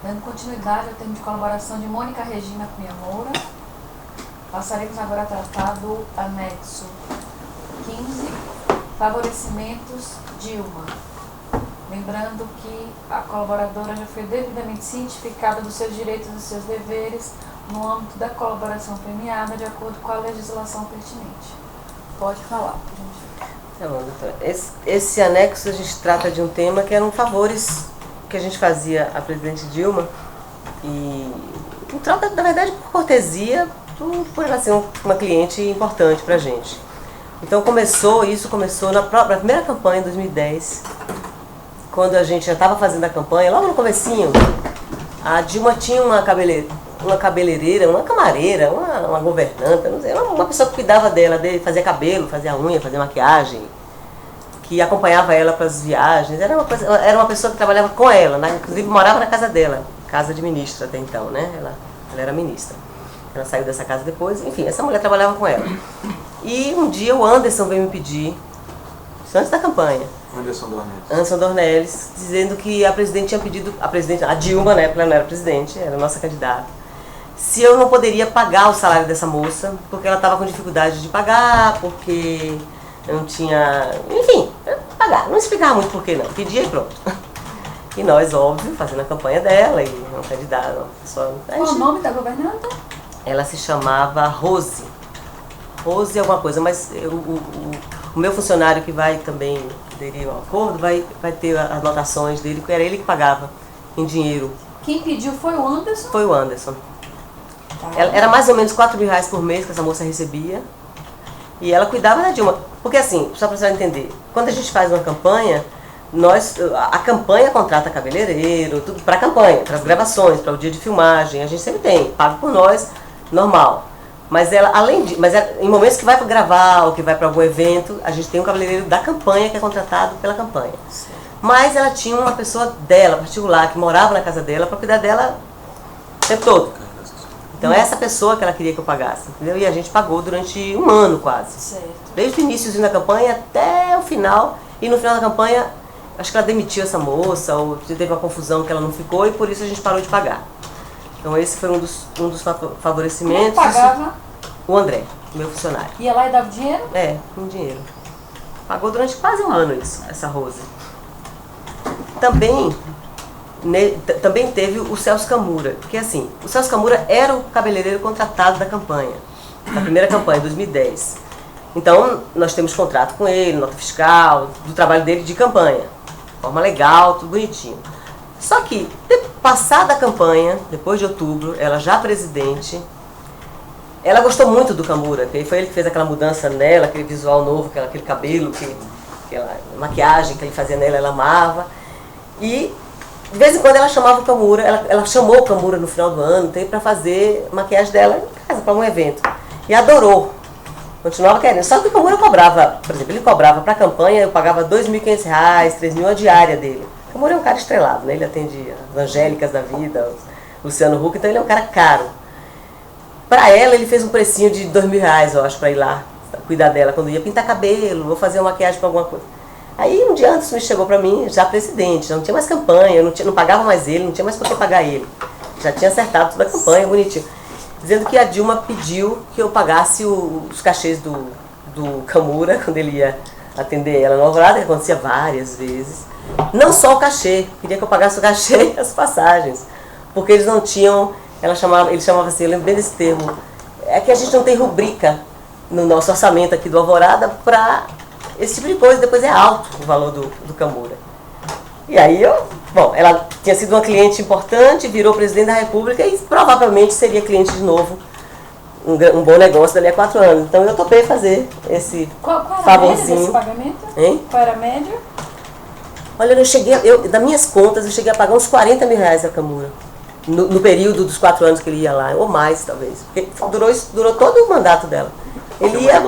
Dando continuidade ao termo de colaboração de Mônica Regina Cunha Moura, passaremos agora a tratar do anexo 15, favorecimentos Dilma. Lembrando que a colaboradora já foi devidamente cientificada dos seus direitos e dos seus deveres no âmbito da colaboração premiada, de acordo com a legislação pertinente. Pode falar. Tá bom, doutora. Esse anexo a gente trata de um tema que eram favores que a gente fazia à presidente Dilma, e em troca, na verdade, por cortesia, por ela ser uma cliente importante pra gente. Então isso começou na primeira campanha, em 2010, quando a gente já estava fazendo a campanha, logo no comecinho. A Dilma tinha uma cabeleireira, uma camareira, uma governanta, não sei, uma pessoa que cuidava dela, fazia cabelo, fazia unha, fazia maquiagem, que acompanhava ela para as viagens. Era uma pessoa que trabalhava com ela, né? Inclusive morava na casa dela, casa de ministra até então, né? Ela era ministra. Ela saiu dessa casa depois, enfim, essa mulher trabalhava com ela. E um dia o Anderson veio me pedir, isso antes da campanha, Anderson Dornelles, dizendo que a presidente tinha pedido, a Dilma, né, porque ela não era presidente, era a nossa candidata, se eu não poderia pagar o salário dessa moça, porque ela estava com dificuldade de pagar, porque eu não tinha, enfim, pagar, não explicava muito por que não, pedia e pronto. E nós, óbvio, fazendo a campanha dela, e uma candidata, uma pessoa... Qual o nome da governanta? Ela se chamava Rose alguma coisa, mas o meu funcionário que vai também aderir ao acordo vai ter as anotações dele, porque era ele que pagava em dinheiro. Quem pediu foi o Anderson? Foi o Anderson. Tá. Era mais ou menos R$4.000 por mês que essa moça recebia, e ela cuidava da Dilma. Porque assim, só para você entender, quando a gente faz uma campanha, a campanha contrata cabeleireiro, tudo para a campanha, para as gravações, para o dia de filmagem, a gente sempre tem, pago por nós, normal. Mas ela, em momentos que vai para gravar ou que vai para algum evento, a gente tem um cabeleireiro da campanha que é contratado pela campanha. Sim. Mas ela tinha uma pessoa dela, particular, que morava na casa dela para cuidar dela o tempo todo. Então é essa pessoa que ela queria que eu pagasse, entendeu? E a gente pagou durante um ano quase. Certo. Desde o início da campanha até o final. E no final da campanha, acho que ela demitiu essa moça, ou teve uma confusão que ela não ficou, e por isso a gente parou de pagar. Então esse foi um dos favorecimentos. Quem pagava? O André, meu funcionário. Ia lá e dava dinheiro? É, com dinheiro. Pagou durante quase um ano isso, essa Rose. Também teve o Celso Camura, porque assim, o Celso Camura era o cabeleireiro contratado da campanha, da primeira campanha, 2010. Então, nós temos contrato com ele, nota fiscal, do trabalho dele de campanha. Forma legal, tudo bonitinho. Só que, passada a campanha, depois de outubro, ela já presidente, ela gostou muito do Camura, que foi ele que fez aquela mudança nela, aquele visual novo, aquele cabelo, aquela maquiagem que ele fazia nela, ela amava. E, de vez em quando, ela chamava o Camura, ela chamou o Camura no final do ano, para fazer maquiagem dela em casa, para um evento. E adorou. Continuava querendo. Só que o Camura cobrava, por exemplo, ele cobrava para a campanha, eu pagava R$2.500, R$3.000 a diária dele. O Camura é um cara estrelado, né? Ele atende as Angélicas da vida, o Luciano Huck, então ele é um cara caro. Para ela, ele fez um precinho de R$2.000, eu acho, para ir lá cuidar dela, quando ia pintar cabelo, vou fazer uma maquiagem para alguma coisa. Aí um dia antes me chegou para mim, já presidente, já não tinha mais campanha, eu não pagava mais ele, não tinha mais por que pagar ele. Já tinha acertado toda a campanha, bonitinho. Dizendo que a Dilma pediu que eu pagasse os cachês do Camura, quando ele ia atender ela no Alvorada, que acontecia várias vezes. Não só o cachê, queria que eu pagasse o cachê e as passagens. Porque eles não tinham, ele chamava assim, eu lembro bem desse termo, é que a gente não tem rubrica no nosso orçamento aqui do Alvorada para esse tipo de coisa, depois é alto o valor do Camura. E aí ela tinha sido uma cliente importante, virou presidente da República e provavelmente seria cliente de novo, um bom negócio dali a 4 anos. Então eu topei fazer esse favorzinho. Qual era a média desse pagamento? Hein? Qual era a média? Olha, das minhas contas, eu cheguei a pagar uns R$40.000 a Camura. No período dos 4 anos que ele ia lá, ou mais talvez. Porque durou todo o mandato dela. Ele ia.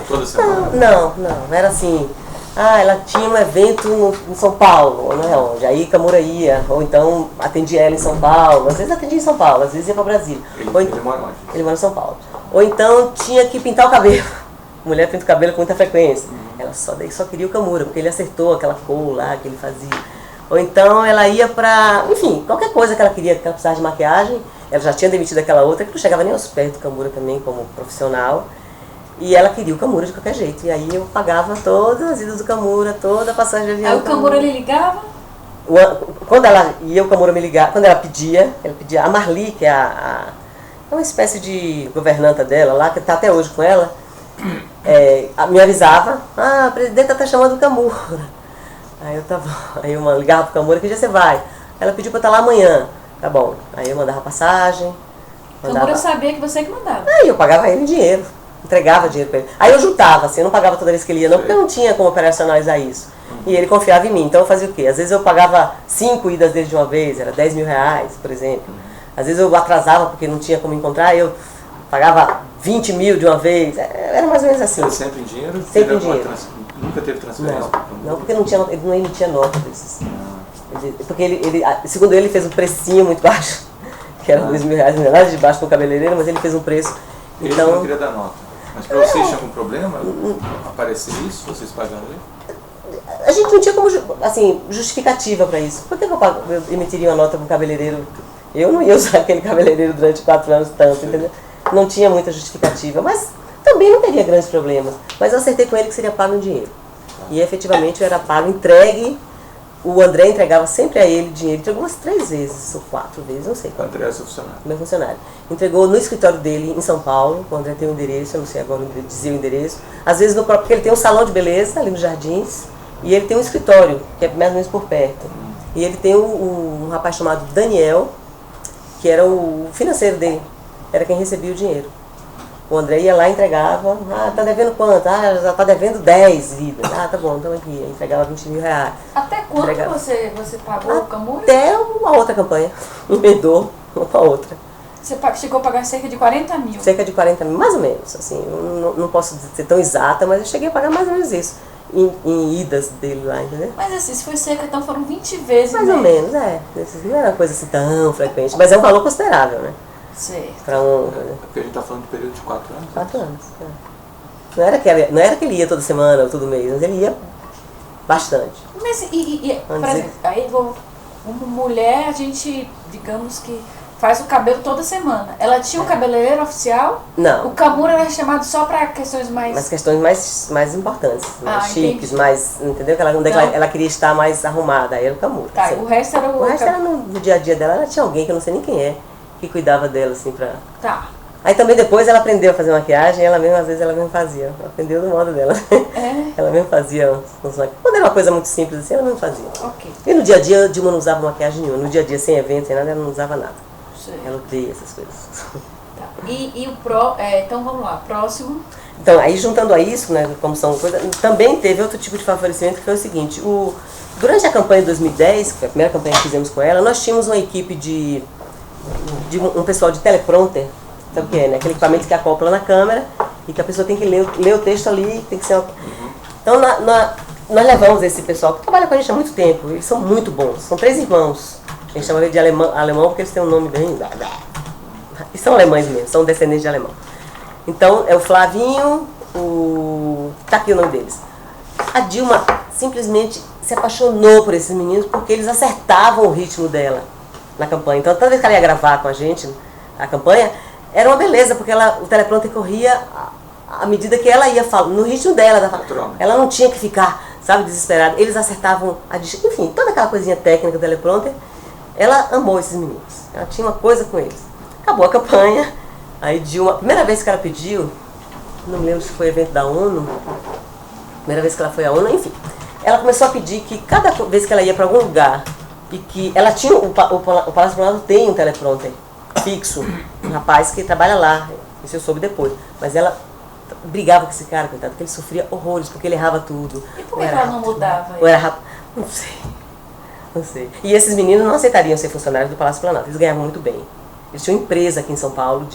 Toda semana? Não, era assim. Ela tinha um evento em São Paulo, não é onde. Aí Camura ia, ou então atendia ela em São Paulo. Às vezes atendia em São Paulo, às vezes ia para Brasília. Ele mora onde? Ele mora em São Paulo. Ou então tinha que pintar o cabelo. Mulher pinta o cabelo com muita frequência. Ela só queria o Camura, porque ele acertou aquela cor lá que ele fazia. Ou então ela ia pra, enfim, qualquer coisa que ela queria, que ela precisava de maquiagem. Ela já tinha demitido aquela outra, que não chegava nem aos pés do Camura também, como profissional. E ela queria o Camura de qualquer jeito. E aí eu pagava todas as idas do Camura, toda a passagem de avião. Aí o Camura ele ligava? Quando ela ia, o Camura me ligava, quando ela pedia a Marli, que é uma espécie de governanta dela lá, que está até hoje com ela, me avisava, a presidenta está chamando o Camura. Aí eu ligava pro Camura, que dia você vai? Ela pediu para estar lá amanhã. Tá bom. Aí eu mandava passagem. O Camura sabia que você que mandava. Aí eu pagava ele em dinheiro, entregava dinheiro para ele. Aí eu juntava, assim, eu não pagava toda vez que ele ia não, porque eu não tinha como operacionalizar isso. E ele confiava em mim, então eu fazia o quê? Às vezes eu pagava 5 idas dele de uma vez, era 10 mil reais, por exemplo. Às vezes eu atrasava porque não tinha como encontrar, eu pagava 20 mil de uma vez, era mais ou menos assim. Sempre em dinheiro? Sempre em dinheiro. Nunca teve transferência? Não, porque ele não emitia nota desses. Porque ele, segundo ele fez um precinho muito baixo, que era 2 mil reais, não é nada de baixo para o cabeleireiro, mas ele fez um preço. Ele então, não queria dar nota. Mas para vocês tinha algum problema aparecer isso, vocês pagando ele? A gente não tinha como, assim, justificativa para isso. Por que eu emitiria uma nota para o cabeleireiro? Eu não ia usar aquele cabeleireiro durante 4 anos tanto, entendeu? Não tinha muita justificativa, mas também não teria grandes problemas. Mas eu acertei com ele que seria pago em dinheiro. E efetivamente eu era pago, entregue. O André entregava sempre a ele dinheiro, entregou umas 3 vezes, ou 4 vezes, não sei. O André é seu funcionário? Meu funcionário. Entregou no escritório dele, em São Paulo. O André tem um endereço, eu não sei agora dizer o endereço. Às vezes no próprio, porque ele tem um salão de beleza ali nos Jardins. E ele tem um escritório, que é mais ou menos por perto. E ele tem um rapaz chamado Daniel, que era o financeiro dele. Era quem recebia o dinheiro. O André ia lá e entregava. Ah, tá devendo quanto? Ah, já tá devendo 10 vidas. Ah, tá bom, então aqui. Entregava 20 mil reais. Até quanto você pagou o Camura? Até uma outra campanha. Emendou uma com a outra. Você chegou a pagar cerca de 40 mil? Cerca de 40 mil, mais ou menos. Assim, não posso ser tão exata, mas eu cheguei a pagar mais ou menos isso. Em idas dele lá, entendeu? Mas assim, se foi cerca, então foram 20 vezes. Mais ou menos, não era uma coisa assim tão frequente, mas é um valor considerável, né? Certo. Para Porque a gente está falando de período de 4 anos. 4 anos. Não era que ele ia toda semana ou todo mês, mas ele ia bastante. Mas, por exemplo, aí uma mulher, a gente, digamos que faz o cabelo toda semana. Ela tinha um cabeleireiro oficial? Não. O Camura era chamado só para questões mais... Mas questões mais importantes, mais chiques, entendi. Mais, entendeu? Ela queria estar mais arrumada, aí era o Camura. Tá, o resto era o resto era no dia a dia dela, ela tinha alguém que eu não sei nem quem é, que cuidava dela, assim, pra... Tá. Aí também depois ela aprendeu a fazer maquiagem, às vezes ela mesma fazia. Aprendeu do modo dela. É? Ela mesma fazia. Quando era uma coisa muito simples assim, ela mesma fazia. Ok. E no dia a dia, a Dilma não usava maquiagem nenhuma. No dia a dia, sem evento, sem nada, ela não usava nada. Certo. Ela odeia essas coisas. Tá. Então vamos lá, próximo. Então, aí juntando a isso, né, como são coisas, também teve outro tipo de favorecimento que foi o seguinte, durante a campanha de 2010, que foi a primeira campanha que fizemos com ela, nós tínhamos uma equipe de um pessoal de teleprompter, sabe o que é, né? Aquele equipamento que acopla na câmera e que a pessoa tem que ler o texto ali, tem que ser... Então, nós levamos esse pessoal que trabalha com a gente há muito tempo, eles são muito bons, são 3 irmãos, a gente chama eles de alemão porque eles têm um nome bem... E são alemães mesmo, são descendentes de alemão. Então, é o Flavinho, tá aqui o nome deles. A Dilma simplesmente se apaixonou por esses meninos porque eles acertavam o ritmo dela na campanha. Então, toda vez que ela ia gravar com a gente a campanha, era uma beleza, porque o teleprompter corria à medida que ela ia falando, no ritmo dela. Ela não tinha que ficar, sabe, desesperada. Eles acertavam enfim, toda aquela coisinha técnica do teleprompter. Ela amou esses meninos. Ela tinha uma coisa com eles. Acabou a campanha. Aí Dilma, a primeira vez que ela pediu, não me lembro se foi evento da ONU, primeira vez que ela foi à ONU, enfim. Ela começou a pedir que cada vez que ela ia para algum lugar, e que ela tinha, o Palácio Planalto tem um teleprompter fixo, um rapaz que trabalha lá, isso eu soube depois, mas ela brigava com esse cara, coitado, porque ele sofria horrores, porque ele errava tudo. E por que ela não mudava? Ou era rápido? Não sei. E esses meninos não aceitariam ser funcionários do Palácio Planalto, eles ganhavam muito bem. Eles tinham uma empresa aqui em São Paulo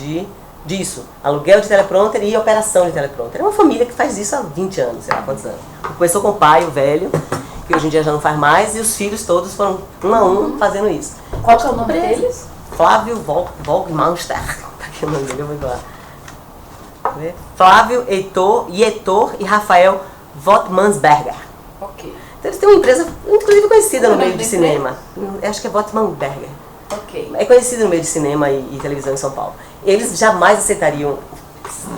disso, aluguel de teleprompter e operação de teleprompter. É uma família que faz isso há 20 anos, sei lá quantos anos. Começou com o pai, o velho, que hoje em dia já não faz mais, e os filhos todos foram um a um fazendo isso. Qual que é o nome deles? Flávio Volkmanster. Tá aqui o nome dele, eu vou falar. Flávio, Heitor e Rafael Vottmansberger. Ok. Eles têm uma empresa, inclusive conhecida Qual no é o meio nome de da cinema. Acho que é Botman Berger. Ok. É conhecido no meio de cinema e televisão em São Paulo. Eles jamais aceitariam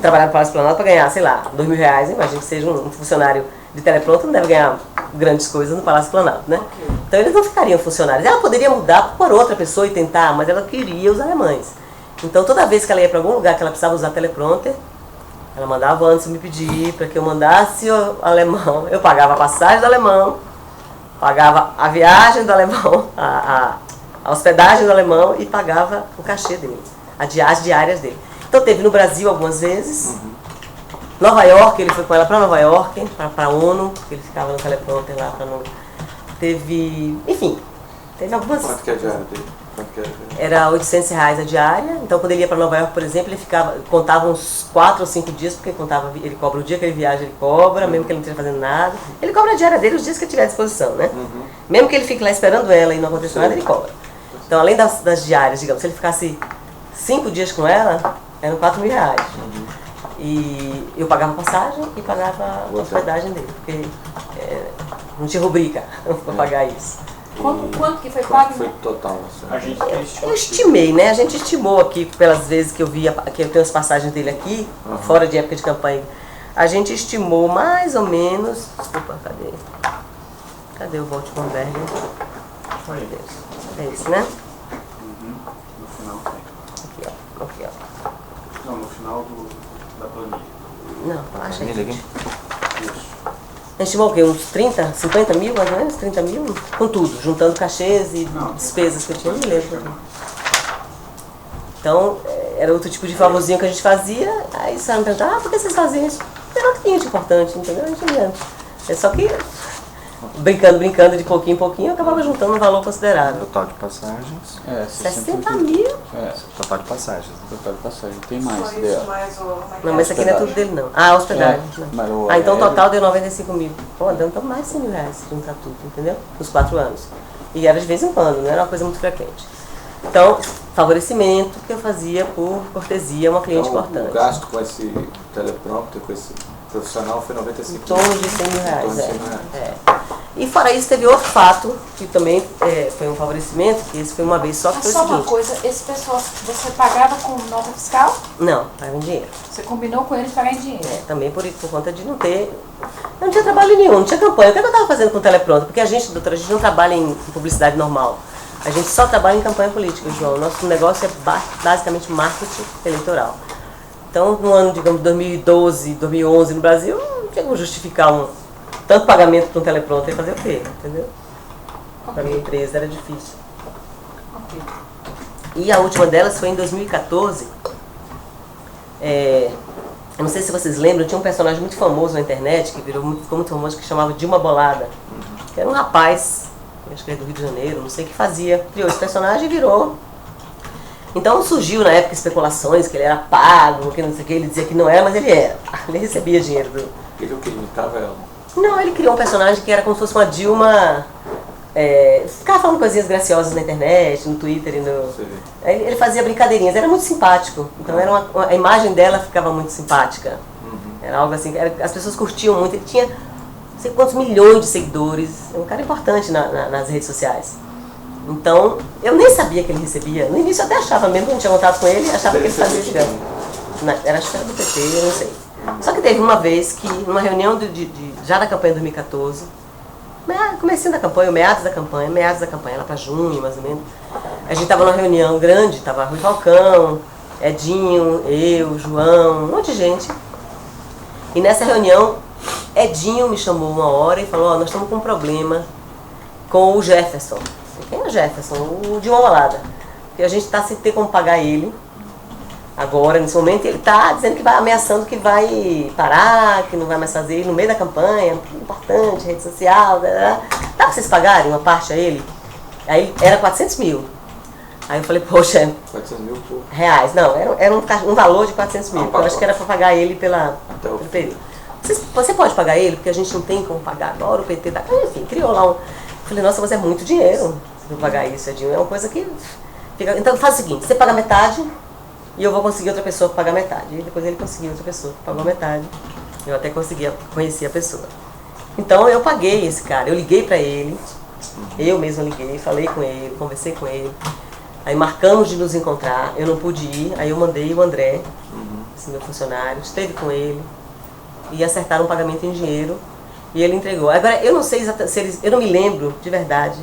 trabalhar no Palácio Planalto para ganhar, sei lá, R$2.000. Imagina que seja um funcionário de telepronto, não deve ganhar grandes coisas no Palácio Planalto, né? Ok. Então eles não ficariam funcionários. Ela poderia mudar por outra pessoa e tentar, mas ela queria os alemães. Então toda vez que ela ia para algum lugar que ela precisava usar teleprompter, ela mandava antes me pedir para que eu mandasse o alemão. Eu pagava a passagem do alemão, pagava a viagem do alemão, a hospedagem do alemão e pagava o cachê dele, as diárias dele. Então teve no Brasil algumas vezes. Nova York, ele foi com ela para Nova York, para a ONU, porque ele ficava no teleprompter lá para não... Teve, enfim, teve algumas... Quanto que é a diária dele? Quanto que é a diária? Era R$800 a diária, então quando ele ia para Nova York, por exemplo, ele contava uns 4 ou 5 dias, porque ele cobra o dia que ele viaja, ele cobra, mesmo que ele não esteja fazendo nada. Ele cobra a diária dele os dias que ele tiver à disposição, né? Mesmo que ele fique lá esperando ela e não aconteça nada, ele cobra. Então, além das diárias, digamos, se ele ficasse 5 dias com ela, eram R$4.000. E eu pagava a passagem e pagava a hospedagem dele, porque não tinha rubrica para pagar isso. Quanto que foi Quanto pago? foi o total? A gente Eu estimei, né? A gente estimou aqui, pelas vezes que eu via, que eu tenho as passagens dele aqui, fora de época de campanha, a gente estimou mais ou menos... Desculpa, cadê o Walt von Berger? Meu Deus. É esse, né? No final tem. Aqui, ó. Não, no final da planilha. Não, acho que Família aqui? Isso. a gente estimou o quê? Uns 30, 50 mil, mais ou menos? 30 mil? Com tudo, juntando cachês e despesas que eu tinha, não me lembro. Então, era outro tipo de favorzinho que a gente fazia. Aí você me perguntava, por que vocês faziam isso? Era o que tinha de importante, entendeu? A gente não. É só que, brincando de pouquinho em pouquinho, eu acabava juntando um valor considerável. Total de passagens. 60 mil? Total de passagens. Total de passagem. Tem mais Foi dela. isso, mais o... Não, mas isso aqui não é tudo dele, não. Ah, hospedagem. Não. Mas o Então o aéreo- total deu 95 mil. Pô, deu então mais de 100 mil reais se juntar tudo, entendeu? Nos 4 anos. E era de vez em quando, não era uma coisa muito frequente. Então, favorecimento que eu fazia por cortesia a uma cliente Então, importante. o gasto com esse teleprompter, com esse profissional, foi 95 Em torno de 100 mil Em reais. torno de 100 mil reais. E fora isso, teve outro fato que também foi um favorecimento, que esse foi uma vez só, que Mas foi o só uma seguinte. coisa, esse pessoal, você pagava com nota fiscal? Não, pagava em dinheiro. Você combinou com eles pagar em dinheiro? Também por conta de não ter... Não tinha trabalho nenhum, não tinha campanha. O que eu estava fazendo com o teleprompter? Porque a gente, doutora, a gente não trabalha em publicidade normal. A gente só trabalha em campanha política, João. Nosso negócio é basicamente marketing eleitoral. Então, no ano, digamos, 2012, 2011 no Brasil, não tinha como justificar tanto pagamento para um teleprompter e fazer o quê? Entendeu? Para minha empresa era difícil. Ok. E a última delas foi em 2014. Eu não sei se vocês lembram, tinha um personagem muito famoso na internet, que ficou muito famoso, que chamava Dilma Bolada. Que era um rapaz, acho que é do Rio de Janeiro, não sei o que fazia. Criou esse personagem e virou. Então surgiu na época especulações que ele era pago, que não sei o que, ele dizia que não era, mas ele era. Ele recebia dinheiro do... Ele o que? Imitava ela? Não, ele criou um personagem que era como se fosse uma Dilma... ficava falando coisinhas graciosas na internet, no Twitter e no... Você vê. Ele fazia brincadeirinhas, era muito simpático. Então a imagem dela ficava muito simpática. Era algo assim, as pessoas curtiam muito. Ele tinha não sei quantos milhões de seguidores. É um cara importante nas redes sociais. Então, eu nem sabia que ele recebia. No início eu até achava, mesmo que eu não tinha contato com ele, achava que ele fazia direto. Acho que era do PT, eu não sei. Só que teve uma vez que, numa reunião já da campanha de 2014, comecinho da campanha, meados da campanha, lá para junho, mais ou menos, a gente estava numa reunião grande, estava Rui Falcão, Edinho, eu, João, um monte de gente. E nessa reunião, Edinho me chamou uma hora e falou, nós estamos com um problema com o Jefferson. Quem é o Jefferson? O Dilma Bolada. Porque a gente está sem ter como pagar ele. Agora, nesse momento, ele está dizendo que vai ameaçando que vai parar, que não vai mais fazer no meio da campanha, importante, rede social, dá para vocês pagarem uma parte a ele? Aí era 400 mil. Aí eu falei, poxa, 400 mil por... reais. Não, era um valor de 400 mil. Eu acho que era para pagar ele pelo período. Você pode pagar ele, porque a gente não tem como pagar agora, o PT tá... Enfim, criou lá um... Falei, nossa, mas é muito dinheiro para pagar isso, Edinho. É uma coisa que... fica... Então faz o seguinte, você paga metade e eu vou conseguir outra pessoa para pagar metade. E depois ele conseguiu outra pessoa que pagou metade. Eu até conhecia a pessoa. Então eu paguei esse cara, eu liguei para ele, eu mesma liguei, falei com ele, conversei com ele. Aí marcamos de nos encontrar, eu não pude ir, aí eu mandei o André, esse meu funcionário, esteve com ele e acertaram um pagamento em dinheiro e ele entregou. Agora, eu não sei exatamente, se eles, eu não me lembro de verdade,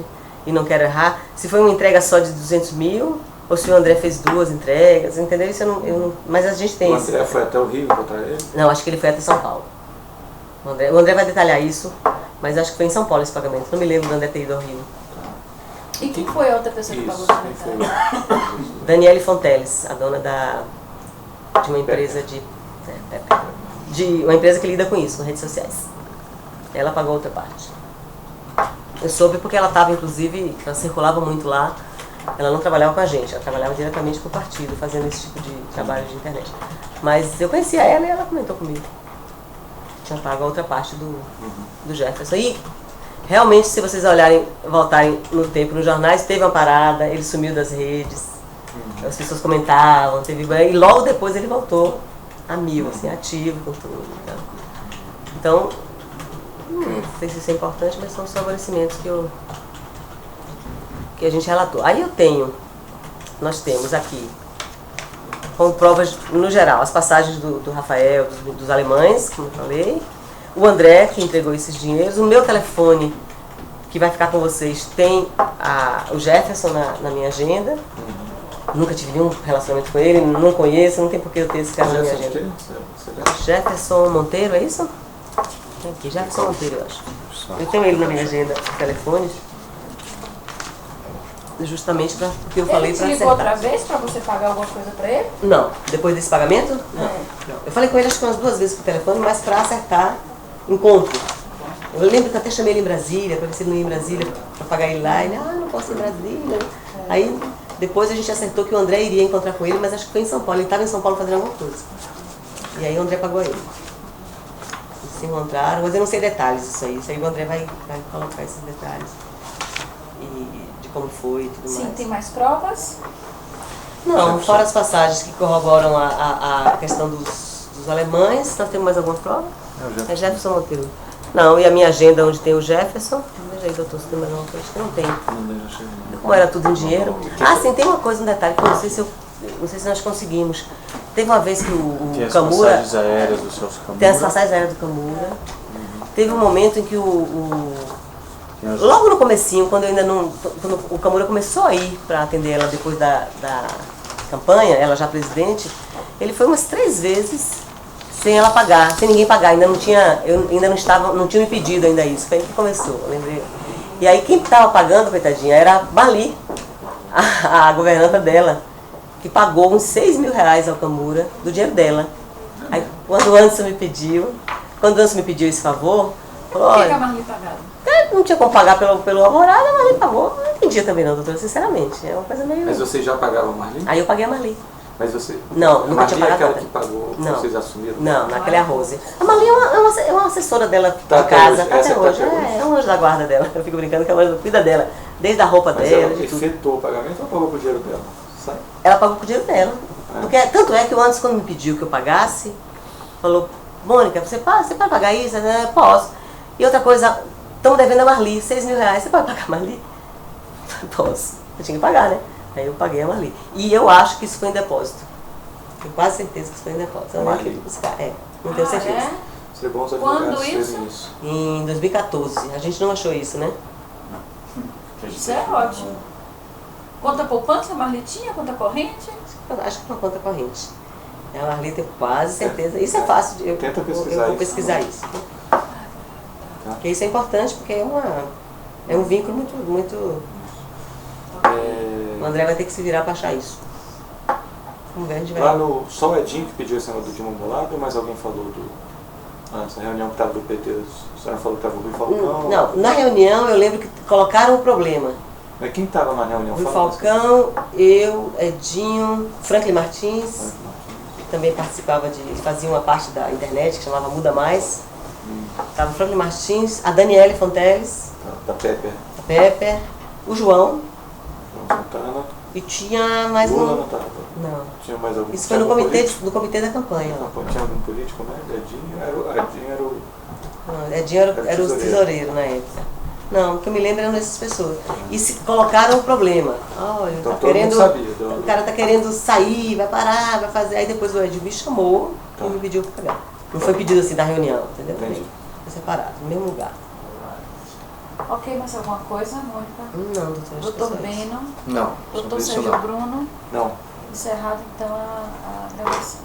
e não quero errar, se foi uma entrega só de 200 mil ou se o André fez 2 entregas, entendeu? Isso eu não, mas a gente tem O isso. André foi até o Rio encontrar ele? Não, acho que ele foi até São Paulo. O André vai detalhar isso, mas acho que foi em São Paulo esse pagamento. Não me lembro do André ter ido ao Rio. E quem foi a outra pessoa que pagou Isso, o quem foi? comentário? Daniele Fonteles, a dona de uma empresa de uma empresa que lida com isso, com redes sociais. Ela pagou outra parte. Eu soube porque ela estava, inclusive, ela circulava muito lá. Ela não trabalhava com a gente, ela trabalhava diretamente com o partido, fazendo esse tipo de trabalho de internet. Mas eu conhecia ela e ela comentou comigo. Tinha pago a outra parte do Jefferson. E realmente, se vocês olharem, voltarem no tempo nos jornais, teve uma parada, ele sumiu das redes, as pessoas comentavam, e logo depois ele voltou a 1000, assim, ativo com tudo. Então, não sei se isso é importante, mas são os favorecimentos que a gente relatou. Aí nós temos aqui, como provas no geral, as passagens do Rafael, dos alemães, como eu falei, o André, que entregou esses dinheiros, o meu telefone, que vai ficar com vocês, tem o Jefferson na minha agenda. Nunca tive nenhum relacionamento com ele, não conheço, não tem por que eu ter esse cara na minha agenda. Jefferson Monteiro, é isso? Tem aqui, Jefferson Monteiro, eu acho. Eu tenho ele na minha agenda, telefones, justamente porque eu falei para Ele te ligou outra vez para você pagar alguma coisa para ele? Não, depois desse pagamento? Não. Eu falei com ele acho que umas 2 vezes por telefone, mas para acertar encontro. Eu lembro que até chamei ele em Brasília, para ver se ele não ia em Brasília, para pagar ele lá. Ele, não posso ir em Brasília. Aí, depois a gente acertou que o André iria encontrar com ele, mas acho que foi em São Paulo. Ele estava em São Paulo fazendo alguma coisa. E aí o André pagou ele. Eles se encontraram, mas eu não sei detalhes disso aí. Isso aí o André vai colocar esses detalhes. E de como foi e tudo mais. Sim, tem mais provas? Não, fora as passagens que corroboram a questão dos alemães. Nós temos mais alguma prova? É Jefferson Monteiro. Não, e a minha agenda onde tem o Jefferson. Veja aí, doutor, se tem mais alguma coisa que não tem. Como era tudo em dinheiro. Sim, tem uma coisa, um detalhe, que eu não sei se nós conseguimos. Teve uma vez que o Camura... Tem as passagens aéreas do Celso Camura. Tem as passagens aéreas do Camura. Teve um momento em que logo no comecinho, quando o Camura começou a ir para atender ela depois da campanha, ela já presidente, ele foi umas 3 vezes sem ela pagar, sem ninguém pagar. Não tinha me pedido ainda isso. Foi aí que começou, eu lembrei. E aí quem estava pagando, coitadinha, era a Bali, a governanta dela, que pagou uns 6 mil reais ao Camura, do dinheiro dela. Aí quando o Anderson me pediu esse favor, falou, Por que a Marli pagava? Não tinha como pagar pelo Alvorada, a Marli pagou. Não entendia também não, doutora, sinceramente. É uma coisa meio... Mas você já pagava a Marli? Aí eu paguei a Marli. Mas você... Não, a nunca tinha Marli é pagado aquela que pagou, não. vocês assumiram? Não, naquela é a Rose. A Marli é uma assessora dela Tá em casa, hoje, tá até essa hoje. tá até hoje. É um anjo da guarda dela. Eu fico brincando que é um anjo, cuida dela. Desde a roupa Mas dela, ela de tudo. efetuou o pagamento ou pagou com o dinheiro dela? Sabe? Ela pagou com o dinheiro dela. Porque, tanto é que o Anderson, quando me pediu que eu pagasse, falou, Mônica, você pode pagar isso? Posso. E outra coisa, estamos devendo a Marli, 6 mil reais. Você pode pagar a Marli? Posso. Eu tinha que pagar, né? Aí eu paguei a Marli. E eu acho que isso foi em depósito. Tenho quase certeza que isso foi em depósito. Eu não Marli. tenho buscar. Não tenho certeza. É? Seria bom os Quando advogados isso? fazerem isso. Em 2014. A gente não achou isso, né? Isso é ótimo. Conta poupança, Marli tinha? Conta corrente? Eu acho que é uma conta corrente. A Marli tem quase certeza. Isso é fácil. Eu Tenta pesquisar vou isso. pesquisar isso. Porque isso é importante, porque é um vínculo muito... O André vai ter que se virar para achar isso. Vamos ver, a gente vai... Lá no... Só o Edinho que pediu esse negócio do Dilma Bolado ou mais alguém falou essa reunião que estava do PT, a senhora falou que estava o Rui Falcão? Não, na reunião eu lembro que colocaram o problema. Mas quem estava na reunião? Rui Fala Falcão, eu, Edinho, Franklin Martins, que também fazia uma parte da internet que chamava Muda Mais. Estava o Franklin Martins, a Daniele Fonteles, Da Pepper. a Pepe, o João, Santana. e tinha mais Lula um... não estava. Não. Tinha mais algum? Isso foi no comitê da campanha. Lá. Tinha algum político, né? Edinho era o Não, Edinho era o tesoureiro na época. Não, o que eu me lembro eram essas pessoas. E se colocaram o problema. Olha, Então tá todo querendo, mundo sabia. o cara tá querendo sair, vai parar, vai fazer. Aí depois o Edinho me chamou Tá. e me pediu para pagar. Não foi pedido assim da reunião, entendeu? Entendi. Foi separado, no mesmo lugar. Ok, mais alguma coisa, Mônica? Não, doutora. acho que Doutor é só isso. Beno, Não. doutor sobre isso Sérgio não. Bruno, Não. encerrado então a gravação.